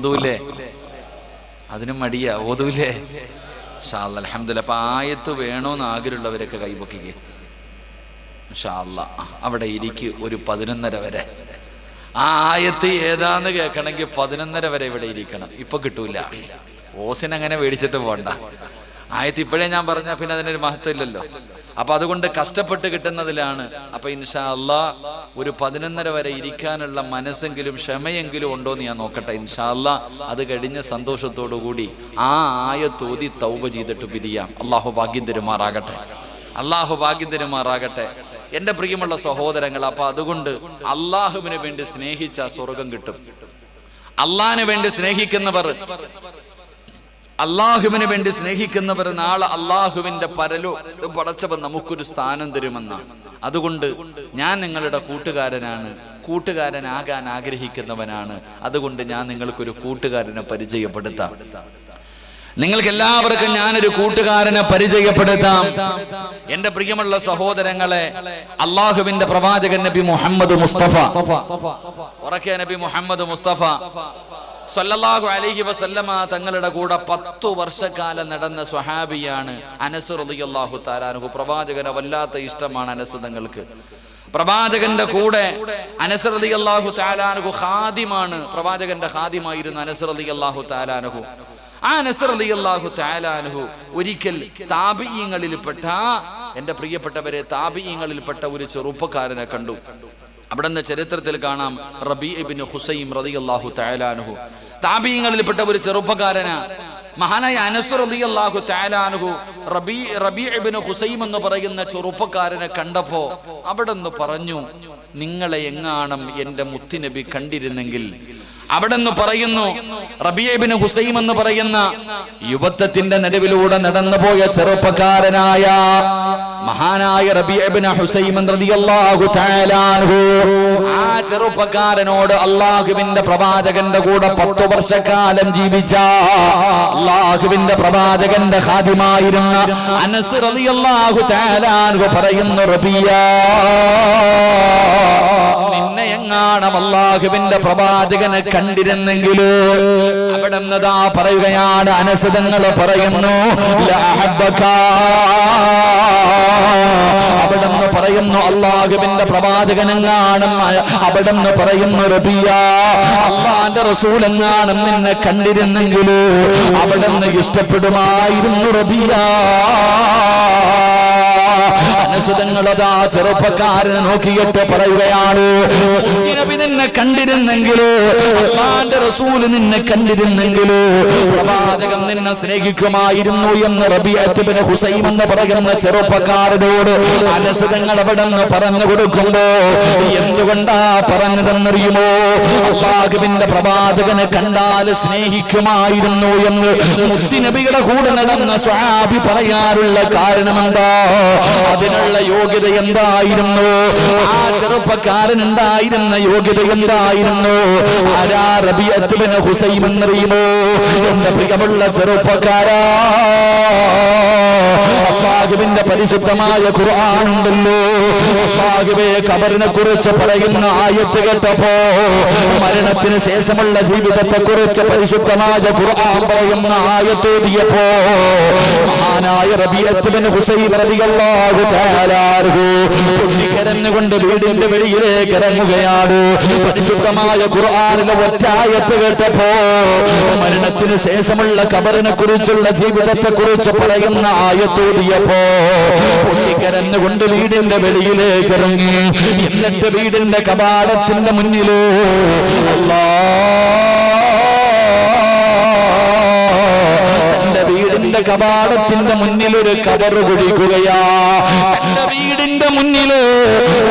ഓതൂലേ? അതിനും മടിയാ, ഓതൂലേ? ഇൻഷാ അല്ലാഹ് അൽഹംദുലില്ലാ. അപ്പൊ ആയത്ത് വേണോന്ന് ആഗ്രഹമുള്ളവരൊക്കെ കൈപൊക്കിക്കേ ഇൻഷാ അല്ലാഹ്. അവിടെ ഇരിക്ക് ഒരു 11:30 വരെ. ആ ആയത്ത് ഏതാന്ന് കേൾക്കണമെങ്കിൽ 11:30 വരെ ഇവിടെ ഇരിക്കണം. ഇപ്പൊ കിട്ടൂല. ഓസിനങ്ങനെ മേടിച്ചിട്ട് പോണ്ട. ആയത്ത് ഇപ്പോഴേ ഞാൻ പറഞ്ഞാൽ പിന്നെ അതിനൊരു മഹത്വം ഇല്ലല്ലോ. അപ്പൊ അതുകൊണ്ട് കഷ്ടപ്പെട്ട് കിട്ടുന്നതിലാണ്. അപ്പൊ ഇൻഷാ അല്ലാഹ് ഒരു 11:30 വരെ ഇരിക്കാനുള്ള മനസ്സെങ്കിലും ക്ഷമയെങ്കിലും ഉണ്ടോന്ന് ഞാൻ നോക്കട്ടെ ഇൻഷാ അല്ലാഹ്. അത് കഴിഞ്ഞ സന്തോഷത്തോടു കൂടി ആ ആയത്ത് ഓതി തൗബ ചെയ്തിട്ട് പിരിയാം. അള്ളാഹു ഭാഗ്യം തരുമാറാകട്ടെ, അള്ളാഹു ഭാഗ്യം തരുമാറാകട്ടെ. എൻ്റെ പ്രിയമുള്ള സഹോദരങ്ങൾ, അപ്പൊ അതുകൊണ്ട് അള്ളാഹുവിന് വേണ്ടി സ്നേഹിച്ച സ്വർഗം കിട്ടും. അള്ളാഹിന് വേണ്ടി സ്നേഹിക്കുന്നവർ, അള്ളാഹുവിന് വേണ്ടി സ്നേഹിക്കുന്നവർ നാളെ അള്ളാഹുവിന്റെ പടച്ചവൻ നമുക്കൊരു സ്ഥാനം തരുമെന്നാണ്. അതുകൊണ്ട് ഞാൻ നിങ്ങളുടെ കൂട്ടുകാരനാണ്, കൂട്ടുകാരനാകാൻ ആഗ്രഹിക്കുന്നവനാണ്. അതുകൊണ്ട് ഞാൻ നിങ്ങൾക്കൊരു കൂട്ടുകാരനെ പരിചയപ്പെടുത്താം. നിങ്ങൾക്ക് എല്ലാവർക്കും ഞാനൊരു കൂട്ടുകാരനെ പരിചയപ്പെടുത്താം. എന്റെ പ്രിയമുള്ള സഹോദരങ്ങളെ, അള്ളാഹുവിന്റെ പ്രവാചകൻ നബി മുഹമ്മദ് മുസ്തഫ, ഉറക്കെ നബി മുഹമ്മദ് മുസ്തഫ സല്ലല്ലാഹു അലൈഹി വസല്ലമ തങ്ങളുടെ കൂടെ 10 വർഷക്കാലം നടന്ന സ്വഹാബിയാണ് അനസ് റളിയല്ലാഹു തആല അൻഹു. പ്രവാചകനെ വല്ലാത്ത ഇഷ്ടമാണ് അനസ് തങ്ങൾക്ക്. പ്രവാചകന്റെ കൂടെ അനസ് റളിയല്ലാഹു തആല അൻഹു ഖാദിമാണ്, പ്രവാചകന്റെ ഖാദിമായിരുന്നു അനസ് റളിയല്ലാഹു തആല അൻഹു. ആ അനസ് റളിയല്ലാഹു തആല അൻഹു ഒരിക്കൽ താബിഈങ്ങളിൽപ്പെട്ട, എന്റെ പ്രിയപ്പെട്ടവരെ, താബിഈങ്ങളിൽപ്പെട്ട ഒരു ചെറുപ്പക്കാരനെ കണ്ടു. അവിടെ നിന്ന് ചരിത്രത്തിൽ കാണാം, റബീ ഇബ്നു ഹുസൈം റളിയല്ലാഹു തആല അൻഹു താബിഈങ്ങളിൽപ്പെട്ട ഒരു ചെറുപ്പക്കാരനാ. മഹാനായ അനസ് റളിയല്ലാഹു തആല അൻഹു റബീ ഇബ്നു ഹുസൈം എന്ന് പറയുന്ന ചെറുപ്പക്കാരനെ കണ്ടപ്പോ അവിടെ നിന്ന് പറഞ്ഞു, നിങ്ങളെ എങ്ങാണം എന്റെ മുത്തുനബി കണ്ടിരുന്നെങ്കിൽ. അവിടെ നിന്ന് പറയുന്നു, റബീ ഇബ്നു ഹുസൈം എന്ന് പറയുന്ന യുവത്വത്തിന്റെ നടുവിലൂടെ നടന്നുപോയ ചെറുപ്പക്കാരനായ മഹാനായ റബീ ഇബ്നു ഹുസൈം റളിയല്ലാഹു തആല അൻഹു ആ ചെറുപ്പക്കാരനോട് അല്ലാഹുവിന്റെ പ്രവാചകന്റെ കൂടെ 10 വർഷക്കാലം ജീവിച്ച അല്ലാഹുവിന്റെ പ്രവാചകന്റെ ഖാദിമായിരുന്ന അനസ് റളിയല്ലാഹു തആല അൻഹു പറയുന്നു, റബിയാ, നിന്നെ എങ്ങാണം അല്ലാഹുവിന്റെ പ്രവാചകനെ കണ്ടിരുന്നെങ്കിലോ. അവിടെ നിന്നതാ പറയുകയാണ്, അനസ് തങ്ങൾ പറയുന്നു, അവിടെ നിന്ന് പറയുന്നു, അല്ലാഹുവിന്റെ പ്രവാചകനെങ്ങാണം അവിടെ നിന്ന് പറയുന്നു, റബിയാ, അല്ലാഹുവിന്റെ റസൂൽ എങ്ങാണം നിന്നെ കണ്ടിരുന്നെങ്കിലോ അവിടെ നിന്ന് ഇഷ്ടപ്പെടുമായിരുന്നു റബിയാ. അനസുതങ്ങളതാ ചെറുപ്പക്കാരനെ നോക്കിയിട്ട് പറയുകയാണ്, നബി നിന്നെ കണ്ടിരുന്നെങ്കിലോ, അല്ലാഹുവിന്റെ റസൂൽ നിന്നെ കണ്ടിരുന്നെങ്കിലോ പ്രവാചകൻ നിന്നെ സ്നേഹിക്കുമായിരുന്നു എന്ന് റബീഅത്ത് ഇബ്നു ഹുസൈം എന്ന് പറയുന്ന ചെറുപ്പക്കാരനോട് അനസുതങ്ങൾ അവിടെ നിന്ന് പറഞ്ഞു കൊടുക്കുമ്പോ എന്തുകൊണ്ടാ പറഞ്ഞതെന്നറിയുമോ? അല്ലാഹുവിന്റെ പ്രവാചകനെ കണ്ടാൽ സ്നേഹിക്കുമായിരുന്നു എന്ന് മുത്തുനബിയുടെ കൂടെ നടന്ന സ്വഹാബി പറയാനുള്ള കാരണമെന്താ? അതിനുള്ള യോഗ്യത എന്തായിരുന്നു? ആ ചെറുപ്പക്കാരൻ ഉണ്ടായിരുന്ന യോഗ്യത എന്തായിരുന്നു? ആരാ റബീഅത്ത് ഇബ്നു ഹുസൈം എന്നറിയുമോ? എന്റെ പ്രിയമുള്ള ചെറുപ്പക്കാരാ, അല്ലാഹുവിന്റെ പരിശുദ്ധമായ ഖുർആൻ ഉണ്ടല്ലോ, അല്ലാഹുവേ ഖബറിനെ കുറിച്ച് പറയുന്ന ആയത്ത് കേട്ടപ്പോ, മരണത്തിന് ശേഷമുള്ള ജീവിതത്തെ കുറിച്ച് പരിശുദ്ധമായ ഖുർആൻ പറയുന്ന ആയത്ത് ഓതിയപ്പോ മഹാനായ റബീഅത്ത് ഇബ്നു ഹുസൈം റളിയല്ലാഹു തആല അൻഹു കരഞ്ഞുകൊണ്ട് വീടിന്റെ വെളിയിലേക്ക് ഇറങ്ങുകയാണ്. പരിശുദ്ധമായ ഖുർആനിലെ ഒറ്റ ആയത്ത് കേട്ടപ്പോ, മരണത്തിന് ശേഷമുള്ള ഖബറിനെ കുറിച്ചുള്ള ജീവിതത്തെ കുറിച്ച് പറയുന്ന ആയത്ത് ഓതിയപ്പോ കരഞ്ഞുകൊണ്ട് വീടിന്റെ വെളിയിലേക്ക് ഇറങ്ങി. എന്നിട്ട് വീടിന്റെ കവാടത്തിന്റെ മുന്നിലോ വീടിന്റെ കവാടത്തിന്റെ മുന്നിൽ ഒരു കബറ് കുഴിക്കുകയാ. തന്റെ വീടിന്റെ മുന്നില്,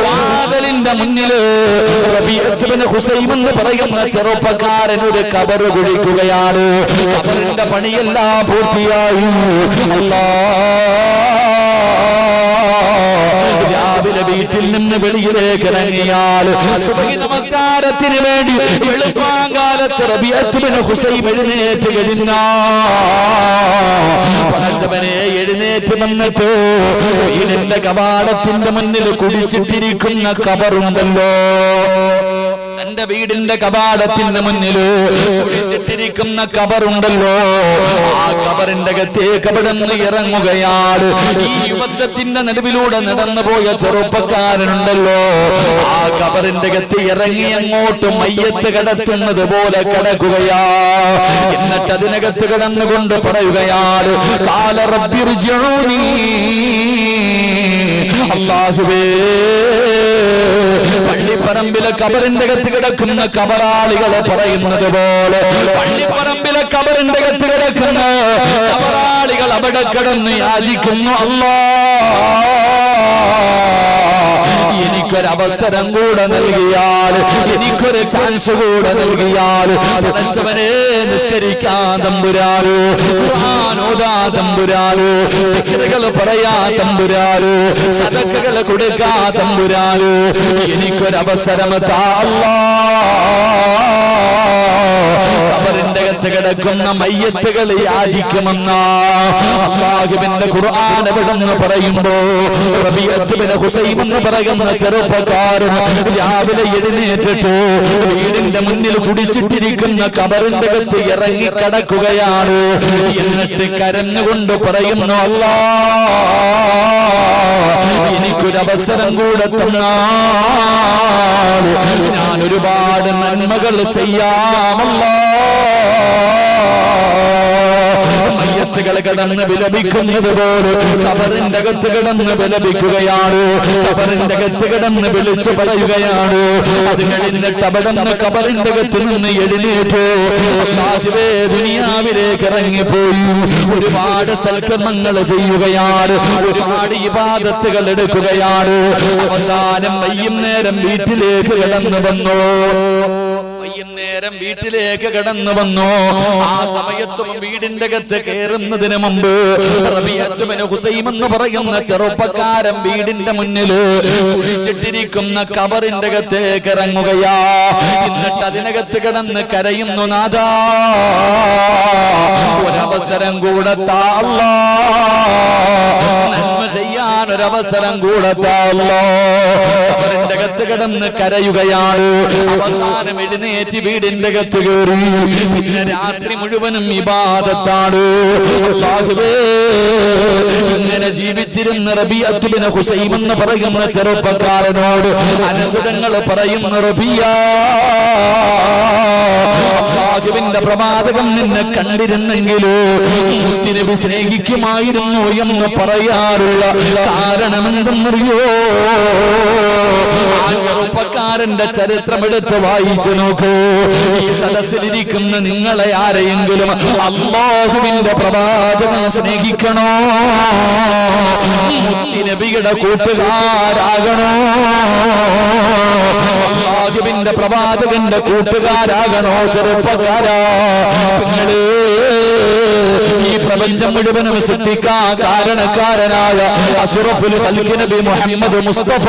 വാതിലിന്റെ മുന്നില് റബീഅത്ത് ഇബ്നു ഹുസൈം എന്ന് പറയുന്ന ചെറുപ്പക്കാരൻ ഒരു കബറ് കുഴിക്കുകയാണ്. കബറിന്റെ പണിയെല്ലാം പൂർത്തിയായി. രാവിലെ വീട്ടിൽ നിന്ന് വെളിയിലേക്ക് ഇറങ്ങിയാൽ സുബ്ഹി നമസ്കാരത്തിന് വേണ്ടി വെളുപ്പാങ്കാലത്ത് റബീഅത്ത് ഇബ്നു ഹുസൈം എഴുന്നേറ്റ് എഴുന്നേറ്റ് വന്നിട്ട് വീടിന്റെ കവാടത്തിന്റെ മുന്നിൽ കുടിച്ചിട്ടിരിക്കുന്ന കബറുണ്ടല്ലോ, തന്റെ വീടിന്റെ കവാടത്തിന്റെ മുന്നിൽ കുടിച്ചിട്ടിരിക്കുന്ന ഇരിക്കുന്ന കബറുണ്ടല്ലോ, ആ കബറിന്റെ അകത്തേക്ക് അവിടുന്ന് ഇറങ്ങുകയാണ്. ഈ യുവത്വത്തിന്റെ നടുവിലൂടെ നടന്നു പോയ ചെറുപ്പക്കാരനുണ്ടല്ലോ, ആ കബറിന്റെ അകത്ത് ഇറങ്ങി അങ്ങോട്ട് മയ്യത്ത് കിടത്തുന്നത് പോലെ കിടക്കുകയാ. എന്നിട്ട് അതിനകത്ത് കിടന്നുകൊണ്ട് പറയുകയാണ്, ഖാല റബ്ബിർജിഊനി, അല്ലാഹുവേ, പള്ളിപ്പറമ്പിലെ കബറിന്റെ അകത്ത് കിടക്കുന്ന കബറാളികളെ പറയുന്നത് പോലെ പള്ളിപ്പറമ്പിലെ കബറിന്റെ അകത്ത് കിടക്കുന്ന കബറാളികൾ അവിടെ കിടന്ന് യാചിക്കുന്നു, അല്ലാഹ് എനിക്കൊരവസരം കൂടെ നൽകിയാൽ, എനിക്കൊരു ചാൻസ് കൂടെ നൽകിയാൽ, പടച്ചവനെ നിസ്കരിക്കാൻ തമ്പുരാനോ, ഖുർആൻ ഓതാൻ തമ്പുരാനോ, ദിക്റുകൾ പറയാൻ തമ്പുരാനോ, സദഖകൾ കൊടുക്കാൻ തമ്പുരാനോ, എനിക്കൊരവസരം താ അല്ലാഹ്. കബറിന്റെ അകത്ത് കിടക്കുന്ന മയ്യത്തുകൾ യാചിക്കുമെന്ന അല്ലാഹുവിന്റെ ഖുർആൻ എവിടെന്ന് പറയുമ്പോ റബീഅത്ത് ബിൻ ഹുസൈം എന്ന് പറയുന്ന ചെറുപ്പക്കാരൻ രാവിലെ എഴുന്നേറ്റിട്ട് വീടിന്റെ മുന്നിൽ കുടിച്ചിട്ടിരിക്കുന്ന കബറിന്റെ അകത്ത് ഇറങ്ങി കിടക്കുകയാണ്. എന്നിട്ട് കരഞ്ഞുകൊണ്ട് പറയുന്നു, അല്ലാഹ് എനിക്കൊരവസരം കൂടെ തന്നാൽ ഞാൻ ഒരുപാട് നന്മകൾ ചെയ്യാമല്ലോ. മയ്യത്തുകൾ കിടന്ന് വിലപിക്കുന്നത് പോലെ കബറിന്റെ അകത്ത് കിടന്ന് വിലപിക്കുകയാണ്. കബറിന്റെ അകത്ത് കിടന്ന് വിളിച്ചു പറയുകയാണ്. അത് കഴിഞ്ഞിട്ട് അവിടുന്ന് കബറിന്റെ അകത്ത് നിന്ന് എഴുന്നേറ്റു അല്ലാഹുവേ ദുനിയാവിലേക്ക് ഇറങ്ങിപ്പോയി. ഒരുപാട് സൽക്കർമ്മങ്ങൾ ചെയ്യുകയാണ്, ഒരുപാട് ഇബാദത്തുകൾ എടുക്കുകയാണ്. അവസാനം വൈകുന്നേരം വീട്ടിലേക്ക് കടന്നു വന്നു. വൈകുന്നേരം വീട്ടിലേക്ക് കടന്നു വന്നു. ആ സമയത്തും വീടിന്റെ അകത്ത് കയറുന്നതിന് മുമ്പ് റബീഅത്ത് ബിൻ ഹുസൈം എന്ന് പറയുന്ന ചെറുപ്പക്കാരൻ വീടിന്റെ മുന്നിൽ കുഴിച്ചിട്ടിരിക്കുന്ന കബറിന്റെ അകത്തേക്ക് ഇറങ്ങുകയാ. എന്നിട്ട് അതിനകത്ത് കിടന്ന് കരയുന്നു, നാഥാ ഒരവസരം കൂടെ താ അല്ലാഹ്, നന്മ ചെയ്യാൻ ഒരവസരം കൂടെ താ അല്ലാഹ്. കബറിന്റെ അകത്ത് കിടന്ന് കരയുകയാണ്. അവസാനം എഴുന്നേറ്റ് വീടിന്റെ അകത്ത് കയറി. പിന്നെ രാത്രി മുഴുവനും ഇബാദത്താണ്. അല്ലാഹുവേ, ഇങ്ങനെ ജീവിച്ചിരുന്ന റബീഅത്ത് ബിൻ ഹുസൈം എന്ന് പറയുന്ന ചെറുപ്പക്കാരനോട് അനുസൃതങ്ങൾ പറയുന്ന, റബീഅ, അല്ലാഹുവിന്റെ പ്രവാചകൻ നിന്നെ കണ്ടിരുന്നെങ്കിലോ മുത്തുനബി സ്നേഹിക്കുമായിരുന്നു എന്ന് പറയാറുള്ള കാരണമെന്തെന്നറിയോ? ആ ചെറുപ്പക്കാരന്റെ ചരിത്രം എടുത്ത് വായിച്ചു നോക്കൂ. ഈ സദസ്സിലിരിക്കുന്ന നിങ്ങളെ ആരെയെങ്കിലും അല്ലാഹുവിന്റെ പ്രവാചകനെ സ്നേഹിക്കണോ? മുത്തുനബിയുടെ കൂട്ടുകാരാകണോ? അല്ലാഹുവിന്റെ പ്രവാചകന്റെ കൂട്ടുകാരാകണോ? ചെറുപ്പക്കാരാ, നിങ്ങള് ഈ പ്രപഞ്ചം മുഴുവനും സൃഷ്ടിക്കാൻ കാരണക്കാരനായ അഷ്റഫുൽ ഖൽഖ് നബി മുഹമ്മദ് മുസ്തഫ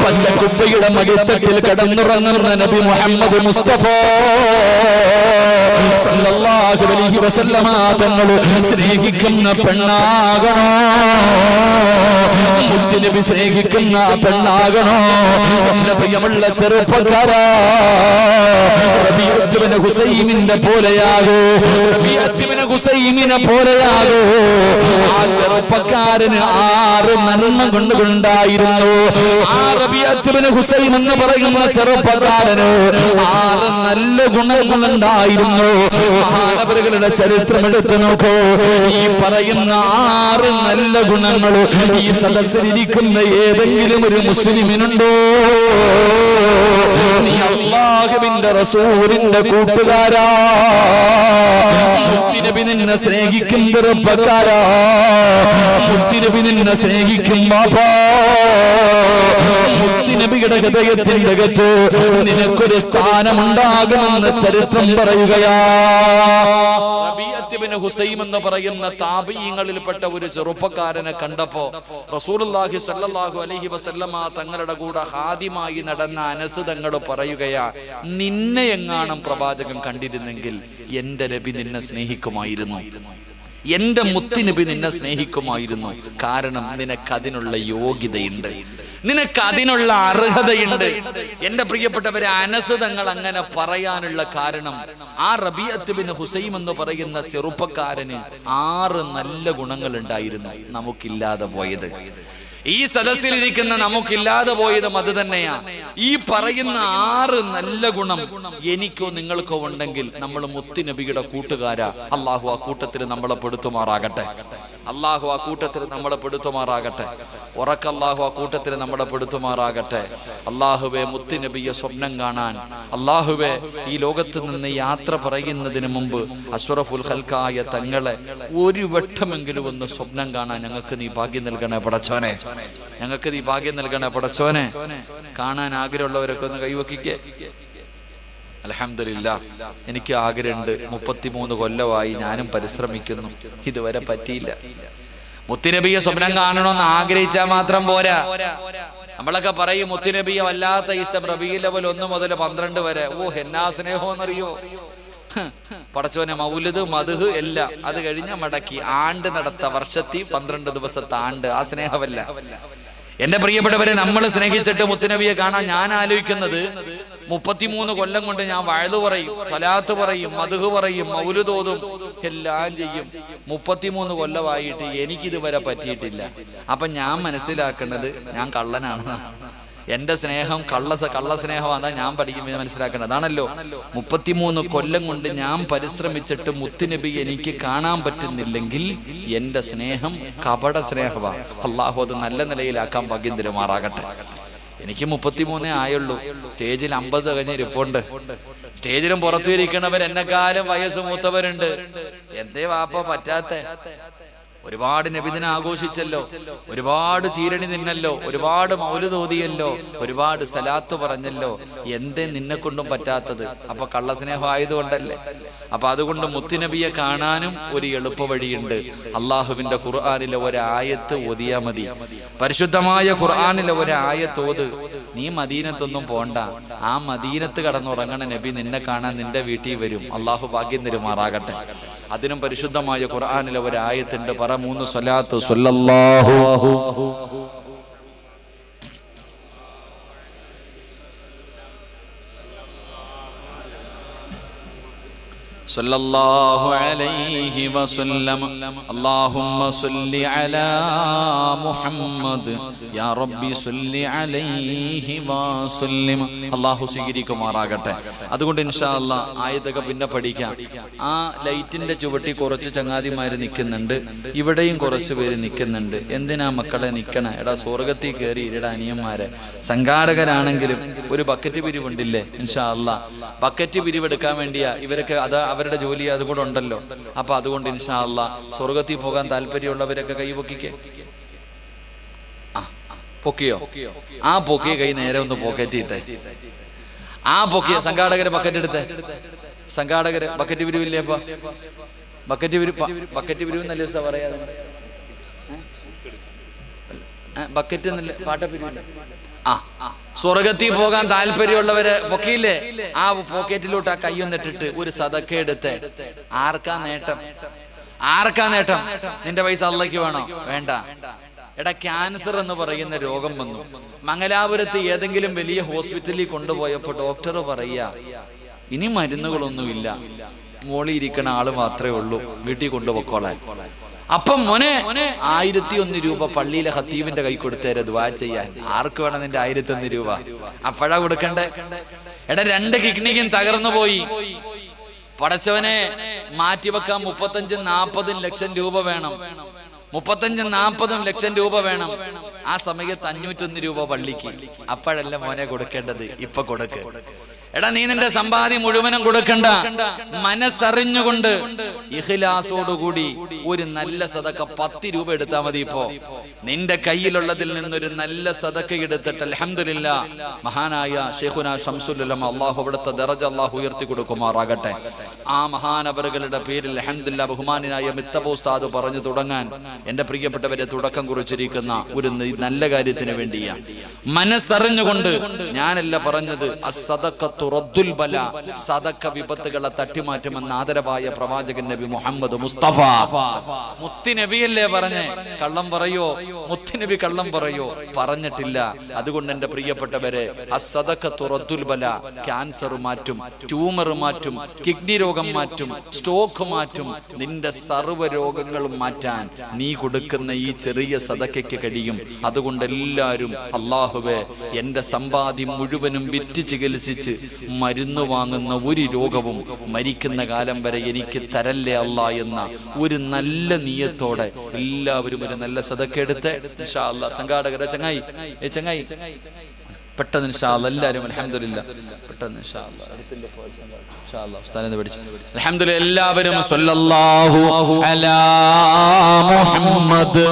പച്ചക്കുപ്പയുടെ മടിത്തട്ടിൽ കിടന്നുറങ്ങുന്ന നബി മുഹമ്മദ് മുസ്തഫ സല്ലല്ലാഹു അലൈഹി വസല്ലമ തങ്ങൾ സ്നേഹിക്കുന്ന പെണ്ണാകണോ? മുത്തുനബി സ്നേഹിക്കുന്ന പെണ്ണാകണോ? എന്റെ പ്രിയമുള്ള ചെറുപ്പക്കാരാ, റബീഅത്ത് ബിൻ ഹുസൈമിന്റെ പോലെയാകൂ, റബീഅത്ത് ബിൻ ഹുസൈമിനെ പോലെയാകൂ. ആ ചെറുപ്പക്കാരന് 6 നന്മ കൊണ്ടുണ്ടായിരുന്നു. ആ റബീഅത്ത് ബിൻ ഹുസൈം എന്ന് പറയുന്ന ചെറുപ്പക്കാരന് 6 നല്ല ഗുണങ്ങളുണ്ടായിരുന്നു. മഹാനവറുകളുടെ ചരിത്രം എടുത്തു നോക്കൂ. ഈ പറയുന്ന 6 നല്ല ഗുണങ്ങൾ ഈ സദസ്സിലിരിക്കുന്ന ഏതെങ്കിലും ഒരു മുസ്ലിമിനുണ്ടോ? നീ അല്ലാഹുവിന്റെ റസൂലിന്റെ കൂട്ടുകാരാ, മുത്തുനബി നിന്നെ സ്നേഹിക്കും ചെറുപ്പക്കാരാ, മുത്തുനബി നിന്നെ സ്നേഹിക്കും ബാപ്പാ. മുത്തുനബിയുടെ ഹൃദയത്തിന്റെ അകത്ത് നിനക്കൊരു സ്ഥാനമുണ്ടാകുമെന്ന് ചരിത്രം പറയുകയാ. റബീഅത്ത് ബിൻ ഹുസൈം എന്ന് പറയുന്ന താബീങ്ങളിൽപ്പെട്ട ഒരു ചെറുപ്പക്കാരനെ കണ്ടപ്പോ റസൂലുള്ളാഹി സ്വല്ലല്ലാഹു അലൈഹി വസല്ലമ തങ്ങളുടെ കൂടെ ഹാദിമായി നടന്ന അനസ് തങ്ങൾ പറയുകയാ, നിന്നെ എങ്ങാനും പ്രവാചകൻ കണ്ടിരുന്നെങ്കിൽ എന്റെ നബി നിന്നെ സ്നേഹിക്കുമായിരുന്നു, എന്റെ മുത്തുനബി നിന്നെ സ്നേഹിക്കുമായിരുന്നു. കാരണം നിനക്കതിനുള്ള യോഗ്യതയുണ്ട്. നിനക്ക് അതിനുള്ള അർഹതയുണ്ട്. എന്റെ പ്രിയപ്പെട്ടവരെ, അനസ് തങ്ങൾ അങ്ങനെ പറയാനുള്ള കാരണം, ആ റബീഅത്ത് ബിൻ ഹുസൈം എന്ന് പറയുന്ന ചെറുപ്പക്കാരന് 6 നല്ല ഗുണങ്ങൾ ഉണ്ടായിരുന്നു, നമുക്കില്ലാതെ പോയത്. ഈ സദസ്സിലിരിക്കുന്ന നമുക്കില്ലാതെ പോയതും അത് തന്നെയാ. ഈ പറയുന്ന 6 നല്ല ഗുണം എനിക്കോ നിങ്ങൾക്കോ ഉണ്ടെങ്കിൽ നമ്മൾ മുത്തുനബിയുടെ കൂട്ടുകാരാ. അള്ളാഹു ആ കൂട്ടത്തിൽ നമ്മളെ പെടുത്തുമാറാകട്ടെ. അള്ളാഹു ആ കൂട്ടത്തിൽ നമ്മളെ പെടുത്തുമാറാകട്ടെ. ഉറക്കല്ലാഹു ആ കൂട്ടത്തിൽ നമ്മളെ പെടുത്തുമാറാകട്ടെ. അള്ളാഹുവെ, മുത്തുനബിയെ സ്വപ്നം കാണാൻ, അള്ളാഹുവെ, ഈ ലോകത്ത് നിന്ന് യാത്ര പറയുന്നതിന് മുമ്പ് അഷ്റഫുൽ ഖൽഖായ തങ്ങളെ ഒരു വട്ടമെങ്കിലും ഒന്ന് സ്വപ്നം കാണാൻ ഞങ്ങൾക്ക് നീ ഭാഗ്യം നൽകണേ പടച്ചോനെ. ഞങ്ങൾക്ക് നീ ഭാഗ്യം നൽകണേ പടച്ചോനെ. കാണാൻ ആഗ്രഹമുള്ളവരൊക്കെ ഒന്ന് കൈവക്കിക്കേ. അൽഹംദുലില്ലാഹ്, എനിക്ക് ആഗ്രഹമുണ്ട്. 33 കൊല്ലമായി ഞാനും പരിശ്രമിക്കുന്നു, ഇതുവരെ പറ്റിയില്ല. മുത്തുനബിയെ സ്വപ്നം കാണണമെന്ന് ആഗ്രഹിച്ചാൽ മാത്രം പോരാ. നമ്മളൊക്കെ പറയും മുത്തുനബിയെ വല്ലാത്ത ഇഷ്ടം, റബീഉൽ അവ്വൽ 1 മുതൽ 12 വരെ. ഓ, എന്നാ സ്നേഹമെന്നറിയോ പടച്ചോനെ. മൗലിദ്, മദ്ഹ് എല്ലാം അത് കഴിഞ്ഞ മടക്കി ആണ്ട് നടത്ത, വർഷത്തി 12 ദിവസത്തെ ആണ്ട്. ആ സ്നേഹമല്ല എന്റെ പ്രിയപ്പെട്ടവരെ. നമ്മൾ സ്നേഹിച്ചിട്ട് മുത്തുനബിയെ കാണാൻ ഞാൻ ആലോചിക്കുന്നത്, 33 കൊല്ലം കൊണ്ട് ഞാൻ വഅദ് പറയും, സ്വലാത്ത് പറയും, മദ്ഹ് പറയും, മൗലിദ് ഓതും, എല്ലാം ചെയ്യും. 33 കൊല്ലമായിട്ട് എനിക്കിതുവരെ പറ്റിയിട്ടില്ല. അപ്പൊ ഞാൻ മനസ്സിലാക്കുന്നത് ഞാൻ കള്ളനാണ്. എന്റെ സ്നേഹം കള്ള സ്നേഹമാണ് ഞാൻ പഠിക്കുമ്പോൾ മനസ്സിലാക്കേണ്ടത്. അതാണല്ലോ 33 കൊല്ലം കൊണ്ട് ഞാൻ പരിശ്രമിച്ചിട്ട് മുത്തുനബി എനിക്ക് കാണാൻ പറ്റുന്നില്ലെങ്കിൽ എന്റെ സ്നേഹം കപട സ്നേഹമാണ്. അള്ളാഹു അത് നല്ല നിലയിലാക്കാൻ ഭാഗ്യം തരുമാറാകട്ടെ. എനിക്ക് 33 ആയുള്ളൂ. സ്റ്റേജിൽ 50 കഴിഞ്ഞ് ഇരിപ്പുണ്ട്. സ്റ്റേജിലും പുറത്തു ഇരിക്കണവർ എന്നെക്കാലം വയസ്സ് മൂത്തവരുണ്ട്. എന്തേ വാപ്പ പറ്റാത്ത? ഒരുപാട് നബിദിന ആഘോഷിച്ചല്ലോ, ഒരുപാട് ചീരണി നിന്നല്ലോ, ഒരുപാട് മൗലിദ് ഓതിയല്ലോ, ഒരുപാട് സലാത്ത് പറഞ്ഞല്ലോ. എന്തേ നിന്നെ കൊണ്ടും പറ്റാത്തത്? അപ്പൊ കള്ളസ്നേഹം ആയതുകൊണ്ടല്ലേ? അപ്പൊ അതുകൊണ്ട് മുത്തുനബിയെ കാണാനും ഒരു എളുപ്പ വഴിയുണ്ട്. അള്ളാഹുവിന്റെ ഖുർആനിലെ ഒരായത്ത് ഓതിയാ മതി. പരിശുദ്ധമായ ഖുർആനിലെ ഒരായത്ത് ഓത്. നീ മദീനത്തൊന്നും പോണ്ട, ആ മദീനത്ത് കടന്നുറങ്ങണ നബി നിന്നെ കാണാൻ നിന്റെ വീട്ടിൽ വരും. അള്ളാഹു ഭാഗ്യം തരുമാറാകട്ടെ. അതിനും പരിശുദ്ധമായ ഖുർആനിലെ ഒരായത്തുണ്ട്. പറ 3 സ്വലാത്ത്. സ്വല്ലല്ലാഹു സല്ലല്ലാഹു അലൈഹി വസല്ലം. അല്ലാഹുമ്മ സ്വല്ലി അലാ മുഹമ്മദ് യാ റബ്ബി സ്വല്ലി അലൈഹി വസല്ലം. അല്ലാഹു സ്വീകരിക്കുമാറാകട്ടെ. അതുകൊണ്ട് ഇൻഷാ അല്ലാഹ് ആയത്തൊക്കെ പിന്നെ പഠിക്കാം. ആ ലൈറ്റിന്റെ ചുവട്ടി കുറച്ച് ചങ്ങാതിമാര് നിൽക്കുന്നുണ്ട്, ഇവിടെയും കുറച്ച് പേര് നിൽക്കുന്നുണ്ട്. എന്തിനാ മക്കളെ നിൽക്കണേ? എടാ സ്വർഗത്തിൽ കയറി ഇരടാ അനിയന്മാരെ. സംഘാടകരാണെങ്കിലും ഒരു ബക്കറ്റ് പിരിവുണ്ടില്ലേ? ഇൻഷാ അല്ലാഹ് ബക്കറ്റ് പിരിവെടുക്കാൻ വേണ്ടിയാ ഇവരൊക്കെ. അത് അവരുടെ ജോലി അതുകൂടെ ഉണ്ടല്ലോ. അപ്പൊ അതുകൊണ്ട് ഇൻഷാ അല്ലാഹ് സ്വർഗത്തിൽ പോകാൻ താല്പര്യമുള്ളവരൊക്കെ കൈ പൊക്കിക്കേ. പൊക്കിയോ? ആ പൊക്കിയ കൈ നേരെ ഒന്ന് പോക്കറ്റ് ഇട്ടേ. ആ പൊക്കിയ സംഘാടകര് ബക്കറ്റ് എടുത്തേ. സംഘാടകര് ബക്കറ്റ് പിരിവില്ലേ? അപ്പൊ ബക്കറ്റ് പിരിവ് നല്ല ദിവസം പറയാതെ ബക്കറ്റ് എന്നല്ലേ പാട്ടപ്പിരിവില്ല. സ്വർഗത്തിൽ പോകാൻ താല്പര്യമുള്ളവര് പൊക്കിയില്ലേ? ആ പോക്കറ്റിലോട്ട് ആ കയ്യൊന്നിട്ടിട്ട് ഒരു സദക്ക എടുത്ത്. ആർക്കാ നേട്ടം? ആർക്കാ നേട്ടം? നിന്റെ പൈസ അള്ളയ്ക്ക് വേണോ? വേണ്ട. എടാ, ക്യാൻസർ എന്ന് പറയുന്ന രോഗം വന്നു. മംഗലാപുരത്ത് ഏതെങ്കിലും വലിയ ഹോസ്പിറ്റലിൽ കൊണ്ടുപോയപ്പോ ഡോക്ടർ പറയാ, ഇനി മരുന്നുകളൊന്നുമില്ല, മോളി ഇരിക്കണ ആള് മാത്രമേ ഉള്ളൂ, വീട്ടിൽ കൊണ്ടുപോക്കോളാൻ. അപ്പം മോനെ 1001 രൂപ പള്ളിയിലെ ഖത്തീബിന്റെ കൈ കൊടുത്തേരെ ദുആ ചെയ്യാൻ. ആർക്ക് വേണം നിന്റെ 1001 രൂപ? അപ്പഴാ കൊടുക്കണ്ടേ? എടാ, 2 കിഡ്നിക്കും തകർന്നു പോയി. പടച്ചവനെ, മാറ്റിവെക്കാൻ 35-40 ലക്ഷം രൂപ വേണം. 35-40 ലക്ഷം രൂപ വേണം. ആ സമയത്ത് 501 രൂപ പള്ളിക്ക്. അപ്പോഴല്ല മോനെ കൊടുക്കേണ്ടത്, ഇപ്പൊ കൊടുക്ക്. എടാ, നീ നിന്റെ സമ്പാദ്യം മുഴുവനും കൊടുക്കണ്ട. മനസ്സറിഞ്ഞുകൊണ്ട് ഇഖ്ലാസോടുകൂടി ഒരു നല്ല സദക്ക 10 രൂപ എടുത്താൽ മതി. ഇപ്പോ നിന്റെ കയ്യിലുള്ളതിൽ നിന്നൊരു നല്ല സദക്ക എടുത്തിട്ട് അൽഹംദുലില്ലാ, മഹാനായ ശൈഖുനാ ശംസുൽ ഉലമ അല്ലാഹു അവിടുത്തെ ദറജ അല്ലാഹു ഉയർത്തി കൊടുക്കുമാറാകട്ടെ. ആ മഹാനവറുകളുടെ പേരിൽ അൽഹംദുലില്ലാ ബഹുമാനായ മിത്തബ ഉസ്താദ് പറഞ്ഞു തുടങ്ങാൻ എന്റെ പ്രിയപ്പെട്ടവരെ തുടക്കം കുറിച്ചിരിക്കുന്ന ഒരു നല്ല കാര്യത്തിന് വേണ്ടിയാണ്. മനസ്സറിഞ്ഞുകൊണ്ട്. ഞാനല്ല പറഞ്ഞത്, അസ്സദഖത്തു റദ്ദുൽ ബല, സദഖ വിപത്തുകളെ തട്ടിമാറ്റുമെന്ന് ആദരവായ പ്രവാചകൻ നബി മുഹമ്മദ് മുസ്തഫ. മുത്തി നബിയല്ലേ പറഞ്ഞേ? കള്ളം പറയോ? മുത്തി നബി കള്ളം പറയോ? പറഞ്ഞിട്ടില്ല. അതുകൊണ്ട് എന്റെ പ്രിയപ്പെട്ടവരെ, അസ്സദഖത്തു റദ്ദുൽ ബല, ക്യാൻസർ മാറ്റും, ട്യൂമർ മാറ്റും, കിഡ്നി രോഗം മാറ്റും, സ്റ്റോക്ക് മാറ്റും, നിന്റെ സർവ്വ രോഗങ്ങളും മാറ്റാൻ നീ കൊടുക്കുന്ന ഈ ചെറിയ സദഖയ്ക്ക് കഴിയും. അതുകൊണ്ട് എല്ലാവരും അല്ലാഹുവേ, എന്റെ സമ്പാദ്യം മുഴുവനും വിറ്റ് ചികിത്സിച്ച് മരുന്ന് വാങ്ങുന്ന ഒരു രോഗവും മരിക്കുന്ന കാലം വരെ എനിക്ക് തരല്ലേ അല്ലാ എന്ന ഒരു നല്ല നിയത്തോടെ എല്ലാവരും ഒരു നല്ല സദഖ എടുത്ത് ഇൻഷാ അല്ലാഹ്. സംഘാടകരെ ചങ്ങായി പെട്ടെന്ന് ഇൻഷാ അല്ലാഹ് എല്ലാവരും അൽഹംദുലില്ലാ പെട്ടെന്ന് ഇൻഷാ അല്ലാഹ് അൽഹംദുലില്ലാ എല്ലാവരും സ്വല്ലല്ലാഹു അലാ മുഹമ്മദ്.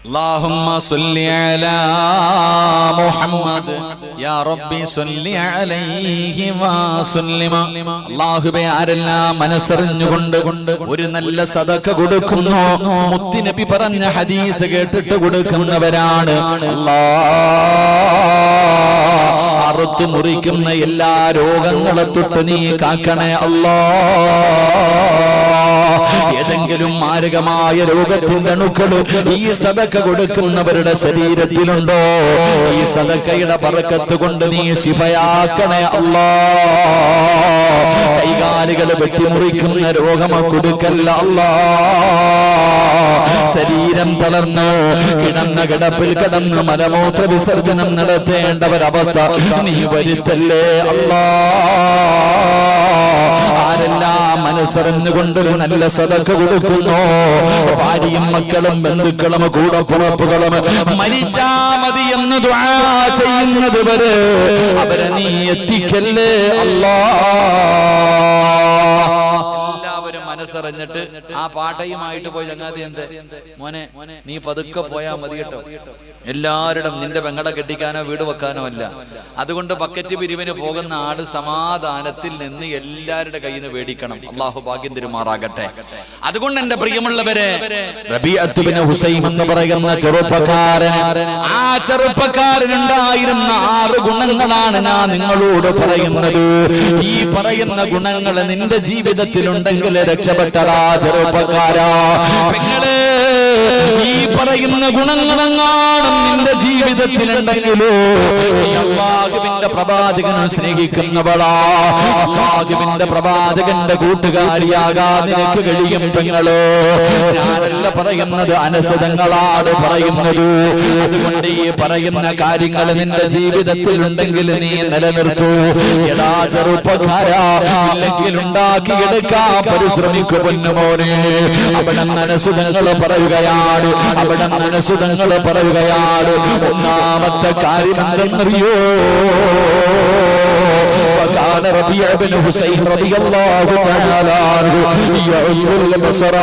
اللهم صل على محمد يا ربي صل عليه وسلم. അല്ലാഹുവേ, ആരെല്ലാം മനസ്സറിഞ്ഞുകൊണ്ട് ഒരു നല്ല സദഖ കൊടുക്കുന്നു, മുത്തി നബി പറഞ്ഞ ഹദീസ് കേട്ടിട്ട് കൊടുക്കുന്നവരാണ്. അല്ലാഹ് അറുത്തു മുറിക്കുന്ന എല്ലാ രോഗങ്ങളെ തൊട്ട് നീ കാക്കണേ അല്ലാഹ്. ഏതെങ്കിലും മാരകമായ രോഗത്തിന്റെ അണുക്കൾ ഈ സദഖ കൊടുക്കുന്നവരുടെ ശരീരത്തിലുണ്ടോ? ഈ സദഖയുടെ ബറക്കത്ത് കൊണ്ട് നീ ശിഫയാക്കണേ അല്ലാഹ്. കൈകാലുകൾ വെട്ടിമുറിക്കുന്ന രോഗം കൊടുക്കല്ല അല്ലാഹ്. ശരീരം തളർന്ന് കിടന്ന കിടപ്പിൽ കിടന്ന് മലമൂത്ര വിസർജനം നടത്തേണ്ടവരവസ്ഥ നീ വരുത്തല്ലേ അല്ലാഹ്. ആരെല്ലാം മനസ്സറിഞ്ഞുകൊണ്ട് നല്ല സദഖ കൊടുക്കുന്നു, ഭാര്യയും മക്കളും ബന്ധുക്കളും കൂടപ്പുറപ്പുകളും മരിച്ചാ മതി എന്ന് ദുആ ചെയ്യുന്നത് വരെ അവരെ നീ എത്തിക്കല്ലേ അല്ലാഹ്. എല്ലാവരും മനസ്സറിഞ്ഞിട്ട് ആ പാട്ടയുമായിട്ട് പോയി ചങ്ങാതി, എന്ത് മോനെ നീ പതുക്കെ പോയാ മതി കേട്ടോ. എല്ലാവരുടെ നിന്റെ പെങ്ങളെ കെട്ടിക്കാനോ വീട് വെക്കാനോ അല്ല. അതുകൊണ്ട് ബക്കറ്റ് പിരിവിന് പോകുന്ന ആട് സമാധാനത്തിൽ നിന്ന് എല്ലാവരുടെ കയ്യിൽ നിന്ന് മേടിക്കണം. അള്ളാഹു ഭാഗ്യം തരുമാറാകട്ടെ. അതുകൊണ്ട് എന്റെ പ്രിയമുള്ളവരെ, റബീഅത്ത് ബിൻ ഹുസൈം എന്ന് പറയുന്ന ചെറുപ്പക്കാരൻ, ആ ചെറുപ്പക്കാരനുണ്ടായിരുന്ന 6 ഗുണങ്ങളാണ് ഞാൻ നിങ്ങളോട് പറയുന്നത്. ഈ പറയുന്ന ഗുണങ്ങൾ നിന്റെ ജീവിതത്തിലുണ്ടെങ്കിൽ രക്ഷപ്പെട്ടടാ ചെറുപ്പക്കാരാ. പെങ്ങളെ, ഈ പറയുന്ന ഗുണങ്ങളെങ്ങാനും നിന്റെ ജീവിതത്തിലുണ്ടെങ്കിലോ അല്ലാഹുവിന്റെ പ്രവാചകനെ സ്നേഹിക്കുന്നവളാ, അല്ലാഹുവിന്റെ പ്രവാചകന്റെ കൂട്ടുകാരിയാകാൻ നിനക്ക് കഴിയും പെങ്ങളോ. ഞാനല്ല പറയുന്നത്, അനസതങ്ങളാണ് പറയുന്നത്. അതുകൊണ്ട് ഈ പറയുന്ന കാര്യങ്ങൾ നിന്റെ ജീവിതത്തിലുണ്ടെങ്കിൽ നീ നിലനിർത്തൂ. എടാ ചെറുപ്പക്കാരാ, ഇല്ലെങ്കിൽ ഉണ്ടാക്കിയെടുക്കാൻ പരിശ്രമിക്കു പൊന്നുമോനെ. അവിടെ അനസുതങ്ങൾ പറയുകയാണ്, അവിടെ അനസുതങ്ങൾ പറയുകയാണ്. ഒന്നാമത്തെ കാര്യം എന്തെന്നറിയോ? فكان ربيع بن حسين رضي الله تعالى عنه يعظ البصر.